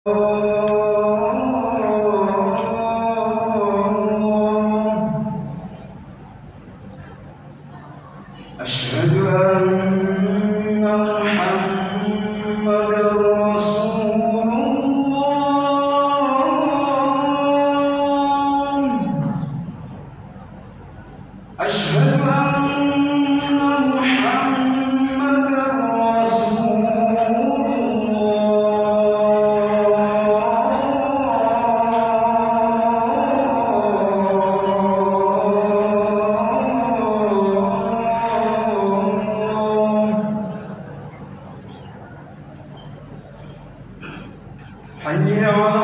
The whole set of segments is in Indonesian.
أشهد أن محمدًا رسول الله. أشهد أن محمدًا رسول حي على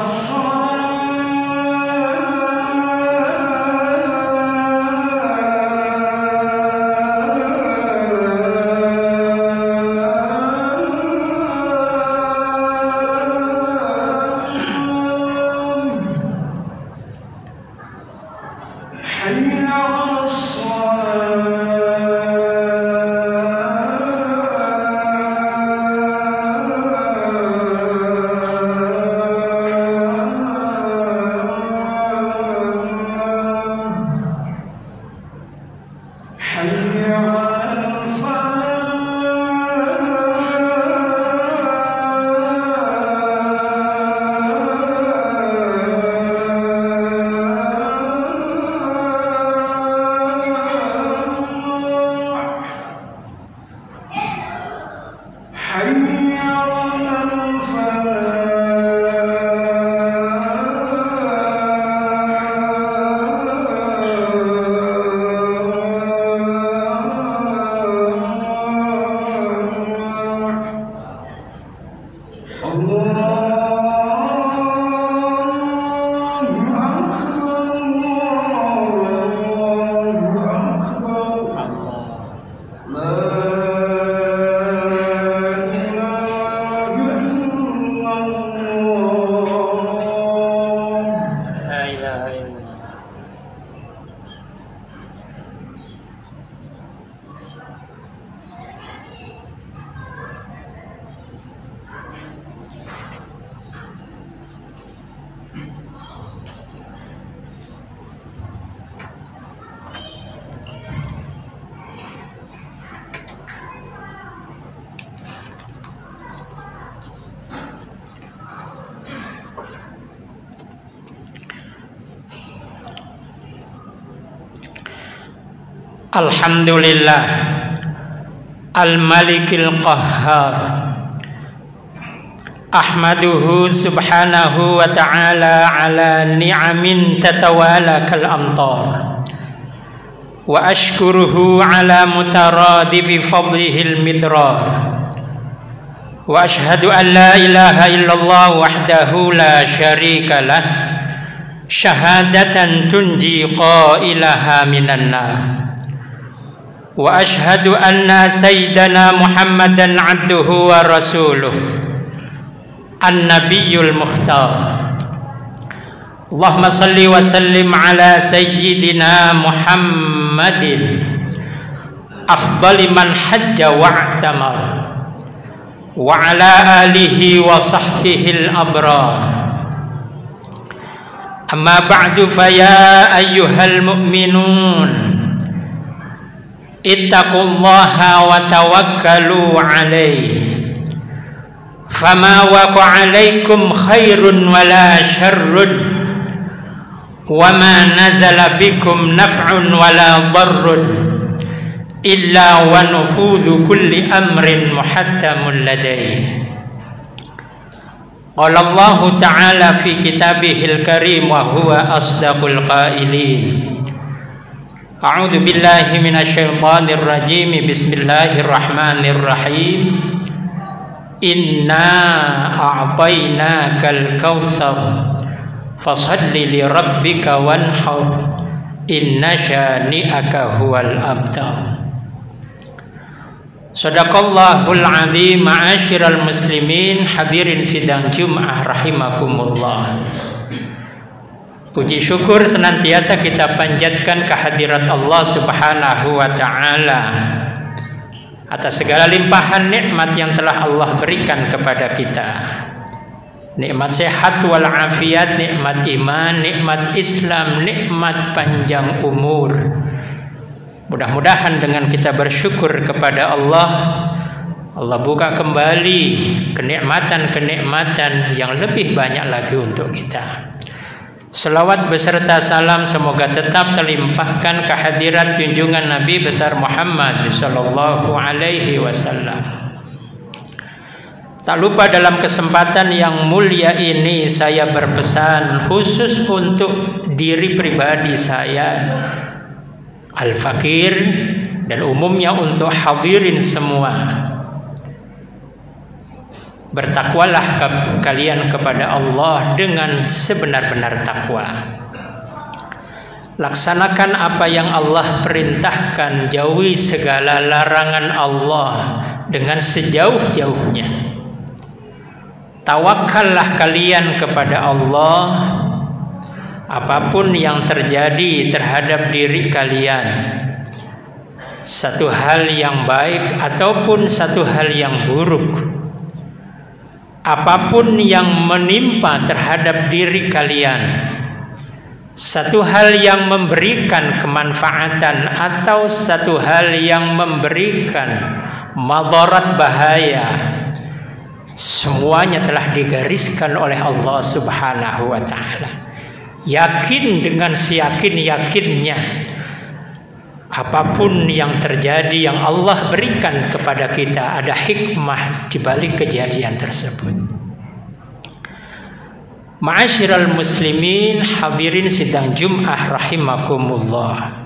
Alhamdulillah Al-Malikil Qahhar, ahmaduhu subhanahu wa ta'ala ala ni'amin tatawala kal amtar, wa ashkuruhu ala mutaradifi fadlihil midrar, wa ashhadu an la ilaha illallah wahdahu la syarika lah, syahadatan tunji qailaha minan nar. Wa ashhadu anna sayyidana Muhammadan abduhu wa rasuluh an-nabiyyul mukhtar. Allahumma salli wa sallim ala sayyidina Muhammadin afdali man hajja wa i'tamar, wa ala alihi wa sahbihi al-abrar. Amma ba'du, fa ya ayyuhal mu'minun ittaqullaha wa tawakkalu alayhi, fama waqa alaykum khairun wala syarrun, wa ma nazala bikum naf'un wala darrun, illa wa nufudhu kulli amrin muhattamun ladayhi. Qala Allah ta'ala fi kitabihil karim wa huwa asdaqul qailin. A'udzu billahi minasyaitonir rajim. Bismillahirrahmanirrahim. Inna a'tainakal kautsar fashalli li rabbika wanhar inna syani'aka huwal abtar. Shadaqallahul azim. Ma'asyiral muslimin, hadirin sidang Jumat rahimakumullah. Puji syukur senantiasa kita panjatkan kehadirat Allah Subhanahu wa ta'ala atas segala limpahan nikmat yang telah Allah berikan kepada kita. nikmat sehat walafiat, nikmat iman, nikmat Islam, nikmat panjang umur. Mudah-mudahan dengan kita bersyukur kepada Allah, Allah buka kembali kenikmatan-kenikmatan yang lebih banyak lagi untuk kita. Selawat beserta salam semoga tetap terlimpahkan kehadirat junjungan Nabi besar Muhammad sallallahu alaihi wasallam. Tak lupa dalam kesempatan yang mulia ini saya berpesan khusus untuk diri pribadi saya, Al-Fakir, dan umumnya untuk hadirin semua. Bertakwalah kalian kepada Allah dengan sebenar-benar takwa. Laksanakan apa yang Allah perintahkan, jauhi segala larangan Allah dengan sejauh-jauhnya. Tawakallah kalian kepada Allah apapun yang terjadi terhadap diri kalian, satu hal yang baik ataupun satu hal yang buruk, apapun yang menimpa terhadap diri kalian, satu hal yang memberikan kemanfaatan atau satu hal yang memberikan madarat bahaya, semuanya telah digariskan oleh Allah Subhanahu wa ta'ala. Yakin dengan seyakin-yakinnya, apapun yang terjadi yang Allah berikan kepada kita, ada hikmah di balik kejadian tersebut. Ma'asyiral muslimin, hadirin sidang Jum'ah rahimakumullah.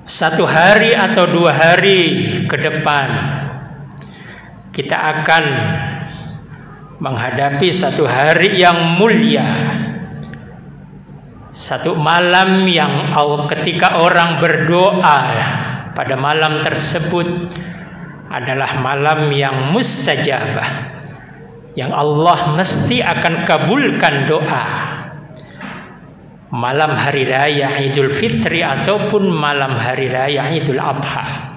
Satu hari atau 2 hari ke depan kita akan menghadapi satu hari yang mulia, satu malam yang ketika orang berdoa pada malam tersebut adalah malam yang mustajabah, yang Allah mesti akan kabulkan doa. Malam hari raya Idul Fitri ataupun malam hari raya Idul Adha.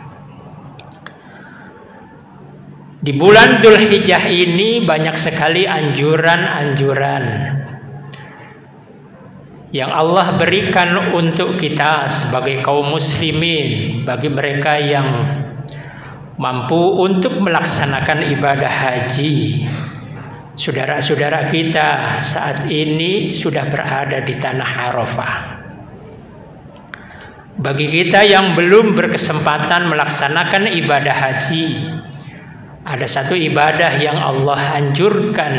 Di bulan Dzulhijjah ini banyak sekali anjuran-anjuran yang Allah berikan untuk kita sebagai kaum muslimin, bagi mereka yang mampu untuk melaksanakan ibadah haji. Saudara-saudara kita saat ini sudah berada di tanah Arafah. Bagi kita yang belum berkesempatan melaksanakan ibadah haji, ada satu ibadah yang Allah anjurkan.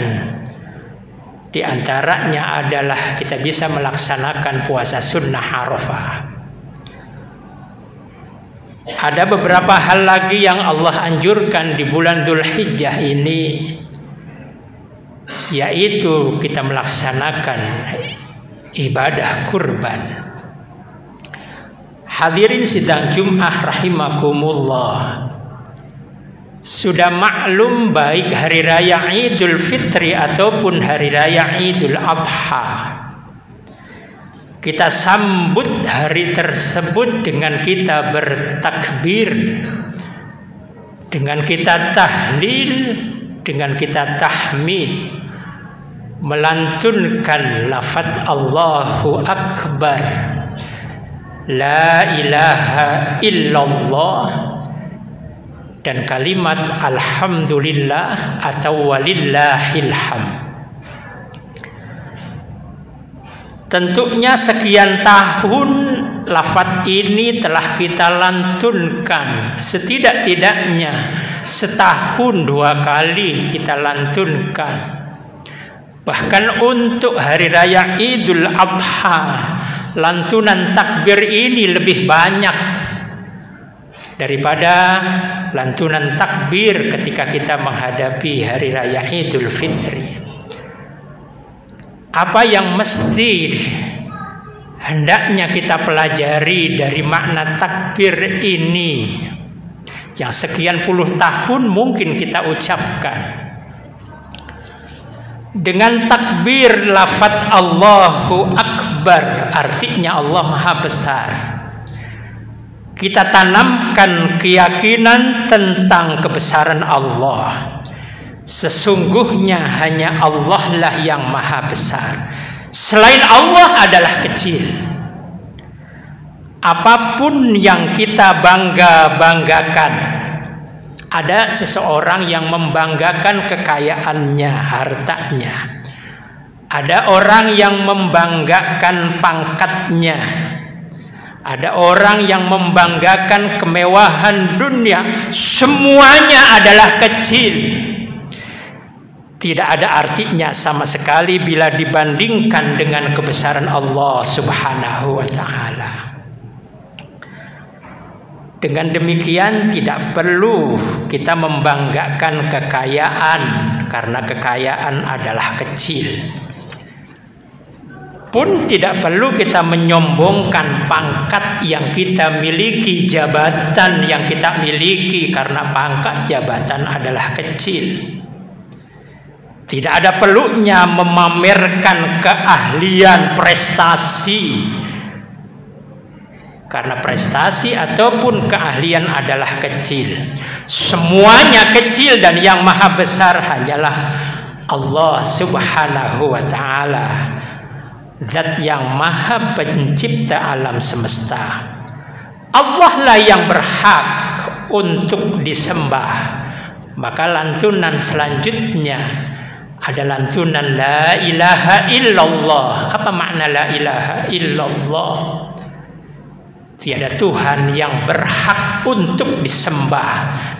Di antaranya adalah kita bisa melaksanakan puasa sunnah Arafah. Ada beberapa hal lagi yang Allah anjurkan di bulan Dzulhijjah ini, yaitu kita melaksanakan ibadah kurban. Hadirin sidang Jum'ah rahimakumullah, sudah maklum baik hari raya Idul Fitri ataupun hari raya Idul Adha, kita sambut hari tersebut dengan kita bertakbir, dengan kita tahlil, dengan kita tahmid, melantunkan lafaz Allahu Akbar, la ilaha illallah, dan kalimat alhamdulillah atau walillahil hamd. Tentunya sekian tahun lafaz ini telah kita lantunkan, setidak-tidaknya setahun 2 kali kita lantunkan. Bahkan untuk hari raya Idul Adha, lantunan takbir ini lebih banyak daripada lantunan takbir ketika kita menghadapi hari raya Idul Fitri. Apa yang mesti hendaknya kita pelajari dari makna takbir ini yang sekian puluh tahun mungkin kita ucapkan? Dengan takbir lafaz Allahu Akbar, artinya Allah Maha Besar, kita tanamkan keyakinan tentang kebesaran Allah, Sesungguhnya hanya Allah lah yang maha besar. Selain Allah adalah kecil. Apapun yang kita banggakan, ada seseorang yang membanggakan kekayaannya, hartanya. Ada orang yang membanggakan pangkatnya. Ada orang yang membanggakan kemewahan dunia. Semuanya adalah kecil. Tidak ada artinya sama sekali bila dibandingkan dengan kebesaran Allah Subhanahu wa ta'ala. Dengan demikian tidak perlu kita membanggakan kekayaan, karena kekayaan adalah kecil. Pun tidak perlu kita menyombongkan pangkat yang kita miliki, jabatan yang kita miliki, karena pangkat jabatan adalah kecil. Tidak ada perlunya memamerkan keahlian, prestasi, karena prestasi ataupun keahlian adalah kecil. Semuanya kecil, dan yang maha besar hanyalah Allah Subhanahu wa ta'ala, Zat yang maha pencipta alam semesta. Allah lah yang berhak untuk disembah. Maka lantunan selanjutnya ada lantunan la ilaha illallah. Apa makna la ilaha illallah? Tiada Tuhan yang berhak untuk disembah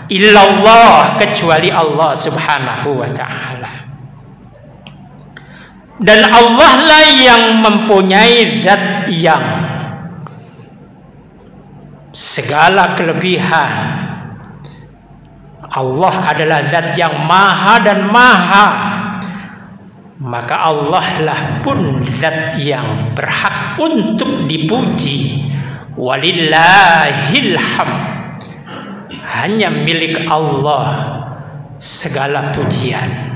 illallah, kecuali Allah Subhanahu wa ta'ala. Dan Allah lah yang mempunyai zat yang segala kelebihan. Allah adalah zat yang maha dan maha. Maka Allah lah pun zat yang berhak untuk dipuji. Walillahil hamd. Hanya milik Allah segala pujian.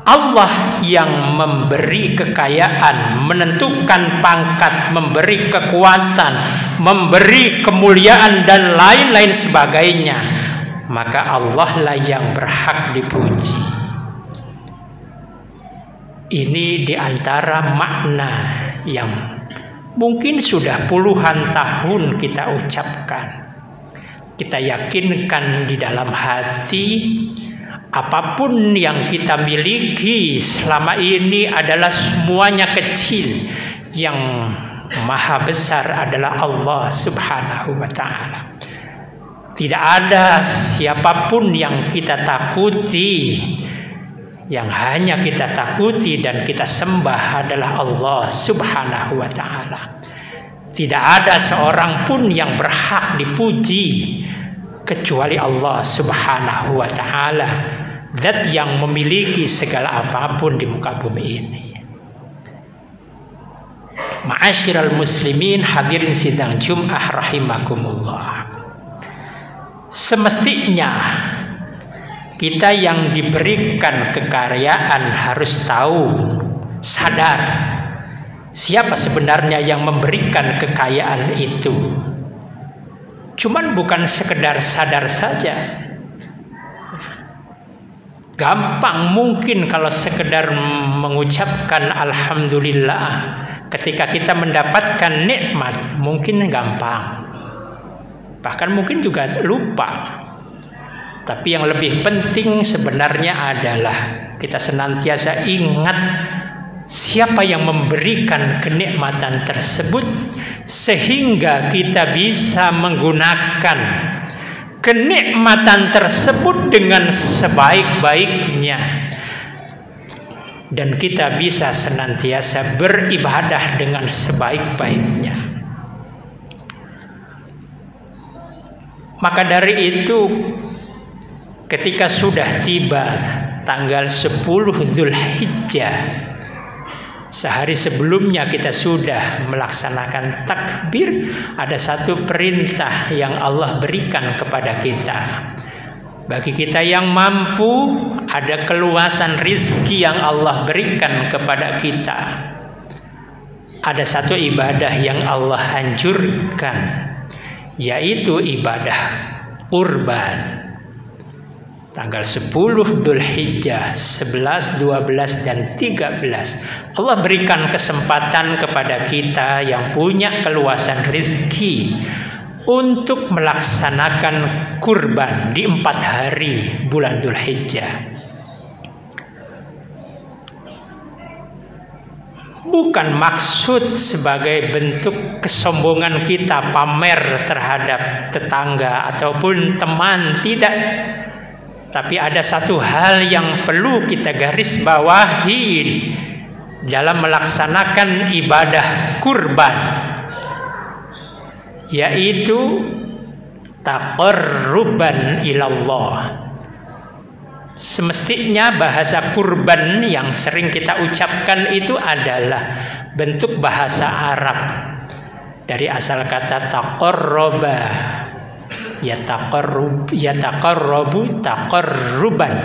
Allah yang memberi kekayaan, menentukan pangkat, memberi kekuatan, memberi kemuliaan dan lain-lain sebagainya. Maka Allah lah yang berhak dipuji. Ini diantara makna yang mungkin sudah puluhan tahun kita ucapkan. Kita yakinkan di dalam hati, apapun yang kita miliki selama ini adalah semuanya kecil. Yang maha besar adalah Allah Subhanahu wa ta'ala. Tidak ada siapapun yang kita takuti. Yang hanya kita takuti dan kita sembah adalah Allah Subhanahu wa ta'ala. Tidak ada seorang pun yang berhak dipuji kecuali Allah Subhanahu wa ta'ala, zat yang memiliki segala apapun di muka bumi ini. Ma'asyiral muslimin, hadirin sidang Jum'ah rahimakumullah. Semestinya kita yang diberikan kekayaan harus tahu, sadar siapa sebenarnya yang memberikan kekayaan itu. Cuman bukan sekedar sadar saja. Gampang mungkin kalau sekedar mengucapkan alhamdulillah ketika kita mendapatkan nikmat, mungkin gampang. Bahkan mungkin juga lupa. Tapi yang lebih penting sebenarnya adalah kita senantiasa ingat siapa yang memberikan kenikmatan tersebut, sehingga kita bisa menggunakan kenikmatan tersebut dengan sebaik-baiknya, dan kita bisa senantiasa beribadah dengan sebaik-baiknya. Maka dari itu, ketika sudah tiba tanggal 10 Zulhijjah, sehari sebelumnya kita sudah melaksanakan takbir. Ada satu perintah yang Allah berikan kepada kita. Bagi kita yang mampu, ada keluasan rizki yang Allah berikan kepada kita. Ada satu ibadah yang Allah anjurkan, yaitu ibadah kurban. tanggal 10 Dzulhijjah, 11, 12, dan 13. Allah berikan kesempatan kepada kita yang punya keluasan rezeki untuk melaksanakan kurban di 4 hari bulan Dzulhijjah. Bukan maksud sebagai bentuk kesombongan kita pamer terhadap tetangga ataupun teman, tidak. Tapi ada satu hal yang perlu kita garis bawahi dalam melaksanakan ibadah kurban, yaitu taqarruban ilallah. Semestinya bahasa kurban yang sering kita ucapkan itu adalah bentuk bahasa Arab dari asal kata taqarraba, yataqarrabu taqarruban.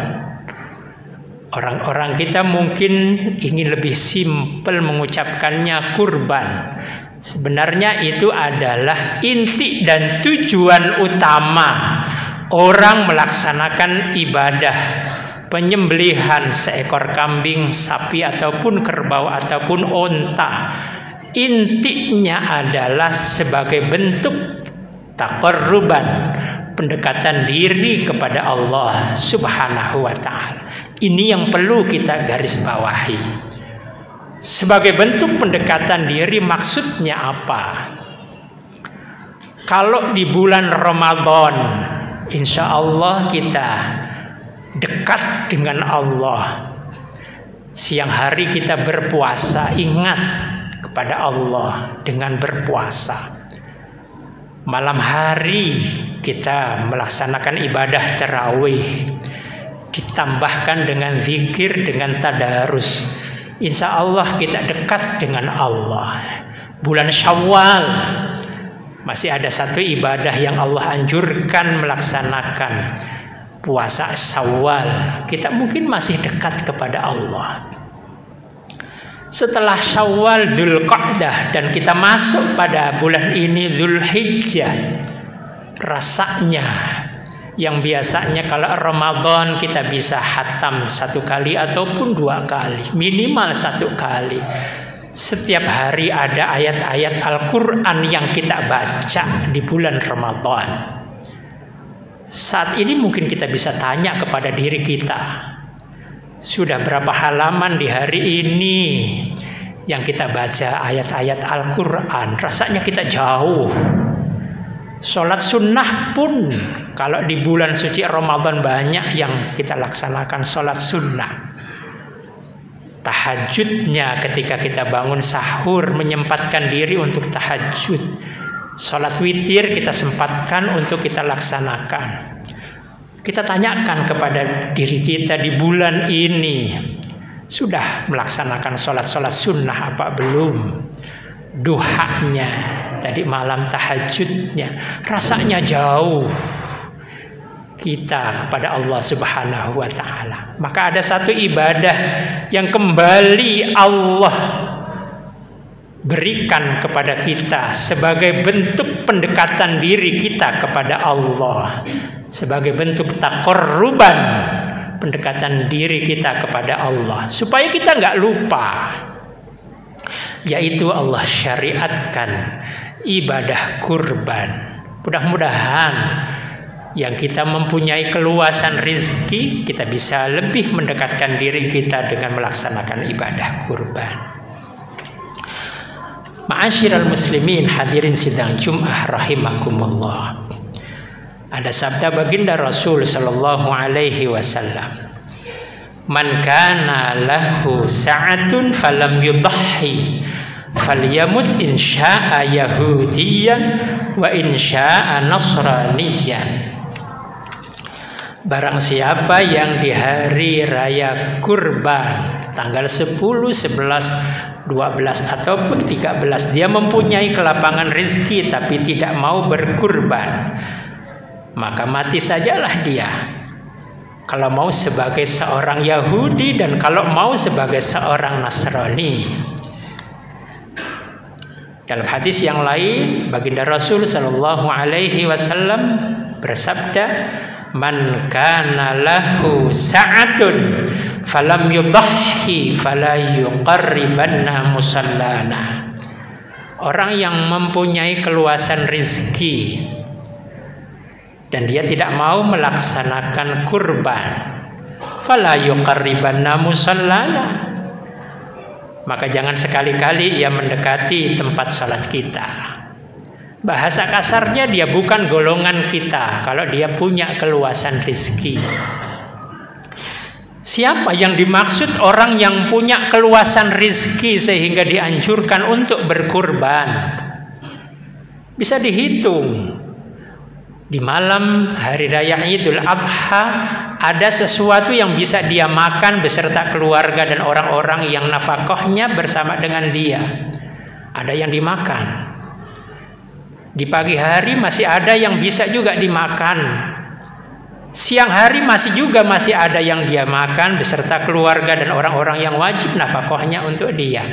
Orang-orang kita mungkin ingin lebih simpel mengucapkannya kurban. Sebenarnya itu adalah inti dan tujuan utama orang melaksanakan ibadah penyembelihan seekor kambing, sapi, ataupun kerbau, ataupun onta. Intinya adalah sebagai bentuk taqarruban, pendekatan diri kepada Allah Subhanahu wa ta'ala. Ini yang perlu kita garis bawahi. Sebagai bentuk pendekatan diri maksudnya apa? Kalau di bulan Ramadan, insya Allah kita dekat dengan Allah. Siang hari kita berpuasa, ingat kepada Allah dengan berpuasa. Malam hari kita melaksanakan ibadah tarawih, ditambahkan dengan zikir, dengan tadarus. Insya Allah kita dekat dengan Allah. Bulan Syawal masih ada satu ibadah yang Allah anjurkan melaksanakan, puasa Syawal. Kita mungkin masih dekat kepada Allah. Setelah Syawal, Dzulqa'dah, dan kita masuk pada bulan ini Dzulhijjah, rasanya yang biasanya kalau Ramadan kita bisa khatam 1 kali ataupun 2 kali, minimal 1 kali. Setiap hari ada ayat-ayat Al-Quran yang kita baca di bulan Ramadan. Saat ini mungkin kita bisa tanya kepada diri kita, sudah berapa halaman di hari ini yang kita baca ayat-ayat Al-Quran? Rasanya kita jauh. Sholat sunnah pun kalau di bulan suci Ramadan banyak yang kita laksanakan sholat sunnah. Tahajudnya ketika kita bangun sahur, menyempatkan diri untuk tahajud. Sholat witir kita sempatkan untuk kita laksanakan. Kita tanyakan kepada diri kita di bulan ini, sudah melaksanakan sholat-sholat sunnah apa belum? Duhanya, tadi malam tahajudnya, rasanya jauh kita kepada Allah Subhanahu wa ta'ala. Maka ada satu ibadah yang kembali Allah berikan kepada kita sebagai bentuk pendekatan diri kita kepada Allah, sebagai bentuk taqarruban, pendekatan diri kita kepada Allah, supaya kita nggak lupa, yaitu Allah syariatkan ibadah kurban. Mudah-mudahan yang kita mempunyai keluasan rezeki, kita bisa lebih mendekatkan diri kita dengan melaksanakan ibadah kurban. Ma'asyiral muslimin, hadirin sidang Jumat rahimakumullah. Ada sabda baginda Rasul sallallahu alaihi wasallam, "Man kana lahu sa'atun falam yudhi falyamut in syaa'a yahudiyan wa in syaa'a nasraniyan." Barang siapa yang di hari raya kurban tanggal 10, 11, 12 ataupun 13 dia mempunyai kelapangan rezeki tapi tidak mau berkurban, maka mati sajalah dia. Kalau mau sebagai seorang Yahudi dan kalau mau sebagai seorang Nasrani. Dalam hadis yang lain, baginda Rasul sallallahu alaihi wasallam bersabda, man kana lahu sa'atun falam yudahhi fala yuqarribanna musallana. Orang yang mempunyai keluasan rizki dan dia tidak mau melaksanakan kurban, fala yuqarribanna musallana, maka jangan sekali-kali ia mendekati tempat salat kita. Bahasa kasarnya dia bukan golongan kita kalau dia punya keluasan rizki. Siapa yang dimaksud orang yang punya keluasan rizki sehingga dianjurkan untuk berkurban? Bisa dihitung. Di malam hari raya Idul Adha ada sesuatu yang bisa dia makan beserta keluarga dan orang-orang yang nafkahnya bersama dengan dia. Ada yang dimakan. Di pagi hari masih ada yang bisa juga dimakan. Siang hari masih ada yang dia makan beserta keluarga dan orang-orang yang wajib nafkahnya untuk dia.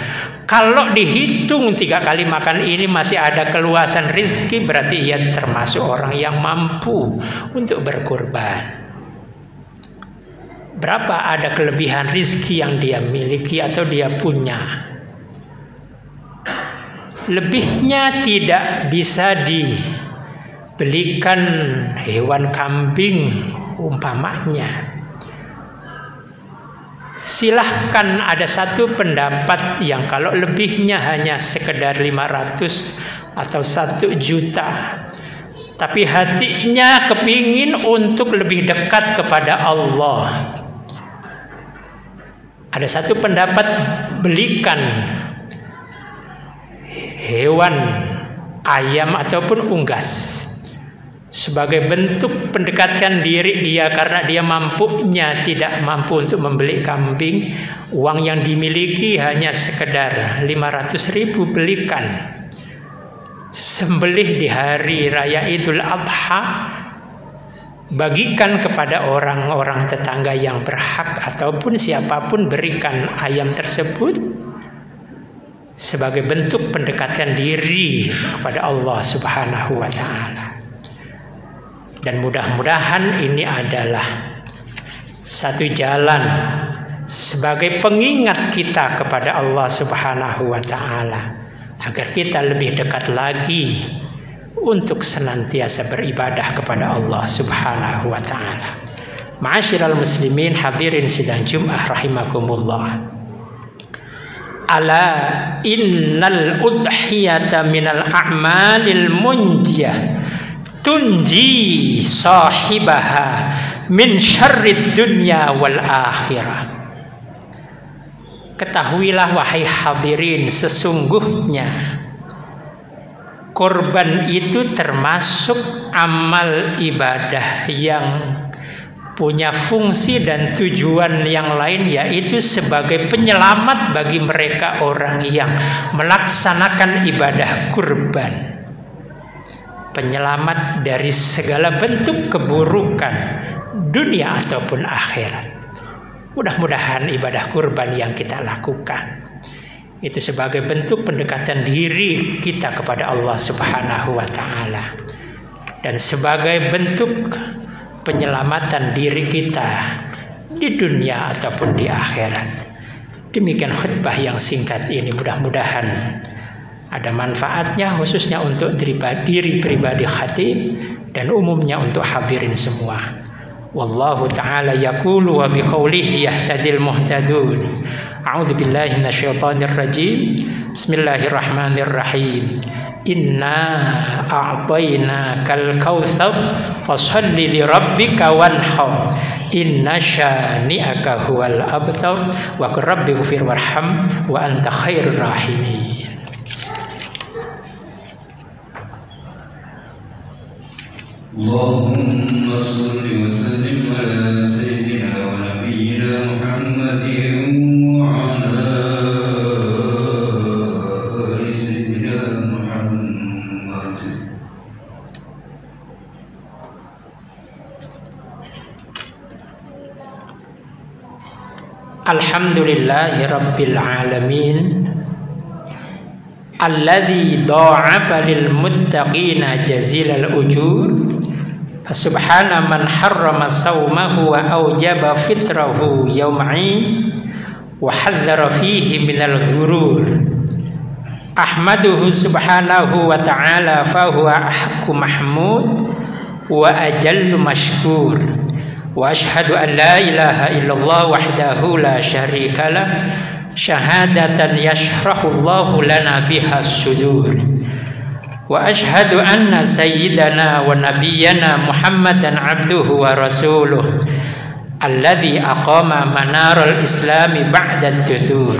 Kalau dihitung 3 kali makan ini masih ada keluasan rizki, berarti ia termasuk orang yang mampu untuk berkurban. Berapa ada kelebihan rizki yang dia miliki atau dia punya? Lebihnya tidak bisa dibelikan hewan kambing umpamanya. Silahkan ada satu pendapat yang kalau lebihnya hanya sekedar 500 atau 1 juta, tapi hatinya kepingin untuk lebih dekat kepada Allah. Ada satu pendapat belikan hewan ayam ataupun unggas sebagai bentuk pendekatan diri dia, karena dia tidak mampu untuk membeli kambing. Uang yang dimiliki hanya sekedar 500.000, belikan, sembelih di hari raya Idul Adha, bagikan kepada orang-orang tetangga yang berhak ataupun siapapun, berikan ayam tersebut sebagai bentuk pendekatan diri kepada Allah Subhanahu wa ta'ala. Dan mudah-mudahan ini adalah satu jalan sebagai pengingat kita kepada Allah Subhanahu wa ta'ala, agar kita lebih dekat lagi untuk senantiasa beribadah kepada Allah Subhanahu wa ta'ala. Ma'asyiral muslimin, hadirin sidang Jumat rahimakumullah. Ala innal udhiyata minal a'malil munjiyah tunji sahibaha min syarrid dunya wal akhirah. Ketahuilah wahai hadirin, sesungguhnya kurban itu termasuk amal ibadah yang punya fungsi dan tujuan yang lain, yaitu sebagai penyelamat bagi mereka orang yang melaksanakan ibadah kurban, penyelamat dari segala bentuk keburukan dunia ataupun akhirat. Mudah-mudahan ibadah kurban yang kita lakukan itu sebagai bentuk pendekatan diri kita kepada Allah Subhanahu wa ta'ala, dan sebagai bentuk penyelamatan diri kita di dunia ataupun di akhirat. Demikian khutbah yang singkat ini, mudah-mudahan ada manfaatnya, khususnya untuk diri pribadi khatib dan umumnya untuk hadirin semua. Wallahu ta'ala yaqulu wa biqaulihi yahtadil muhtadun. A'udzu billahi minasyaitonir rajim. Bismillahirrahmanirrahim. Inna a'tainakal kautsar fasholli li rabbika wanhar inna syani'aka huwal abtar wa qur rabbighfir warham wa anta khairur rahimin. Allahumma shalli wa sallim ala sayyidina wa nabiyyina Muhammadin wa ala ali sayyidina Muhammad. Alhamdulillahi rabbil alamin, alladzi dha'afa lil muttaqina jazilal ujur Fasubhana man harrama sawmahu wa awjaba fitrahu yawma'in wa hadzara fihi minal ghurur. Ahmaduhu subhanahu wa ta'ala fahuwa ahqqu mahmud wa ajallu mashkur. Wa ashhadu an la ilaha illallah wahdahu la syarika lah syahadatan yashrahu Allahu lana biha sudur. Wa ashhadu anna sayyidana wa nabiyyana Muhammadan abduhu wa rasuluh alladhi aqama manaral islami ba'da ad-duthur.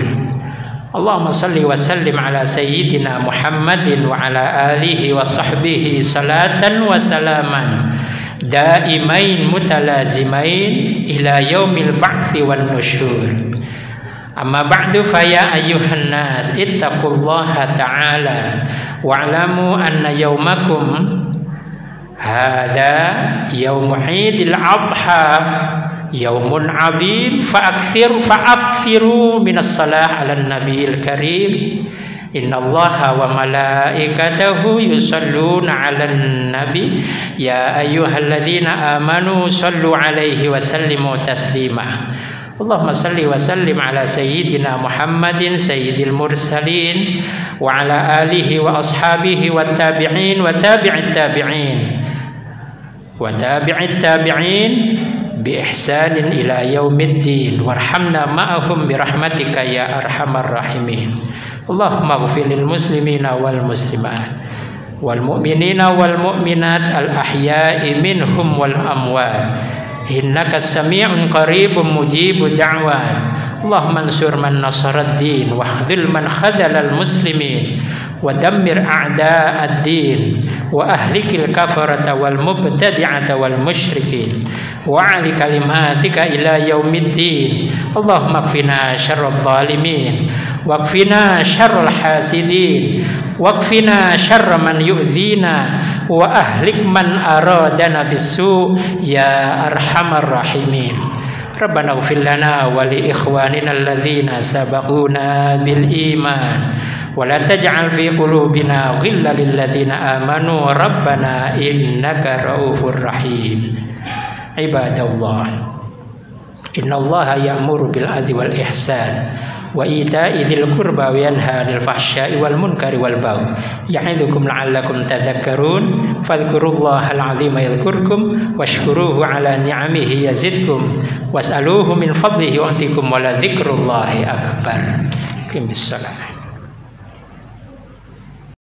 Allahumma salli wa sallim ala sayyidina Muhammadin wa ala alihi wa sahbihi salatan wa salaman daimain mutalazimain ila yaumil ba'thi wan nusyur. Amma ba'du fa ya ayyuhan nas ittaqullaha ta'ala wa'lamu anna yaumakum hadha yaum Idil Adha yaumun 'adzim fa'akthiru minas salah 'alan nabiyil karim. Innallaha wa malaikatahu yusalluna 'alan nabi ya ayyuhalladzina amanu sallu 'alaihi wa sallimu taslima. Allahumma salli wa sallim ala sayyidina Muhammadin sayyidil mursalin wa ala alihi wa ashabihi wa tabi'in wa tabi'it tabi'in wa tabi'it tabi'in bi ihsanin ila yaumiddin warhamna ma'ahum bi rahmatika ya arhamar rahimin. Allahumma ighfir lil muslimina wal muslimat wal mu'minina wal mu'minat al ahya'i minhum wal amwat innaka sami'un qaribun mujibud da'wat. Allahumma ansur man nasara ad-din wa khudhil man khadhala al-muslimin wa dammir a'da' ad-din wa ahlikil kafarata wal mubtadi'ata wal musyrikin wa 'ali kalimatika ila yaumiddin. Allahumma kfina syarral zalimin wa kfina syarral hasidin wa kfina syarra man yu'dzina wa ahlik man aradana bisu ya arhamar rahimin. Rabbana ighfir lana wa li ikhwanina alladhina sabaquna bil iman wa la taj'al fi qulubina ghillan lil ladzina amanu rabbana innaka raufur rahim. Ibadallah, innallaha ya'muru bil 'adli wal ihsan wa ita'i dzil qurba wa yanha 'anil fahsya'i wal munkari wal baghi ya'idzukum la'allakum tadhakkarun. Fadhkurullahal 'azima yadhkurkum washkuruhu 'ala ni'amihi yazidkum was'aluhu min fadlihi yu'tikum wa la dzikrullahi akbar. Qimis shalah.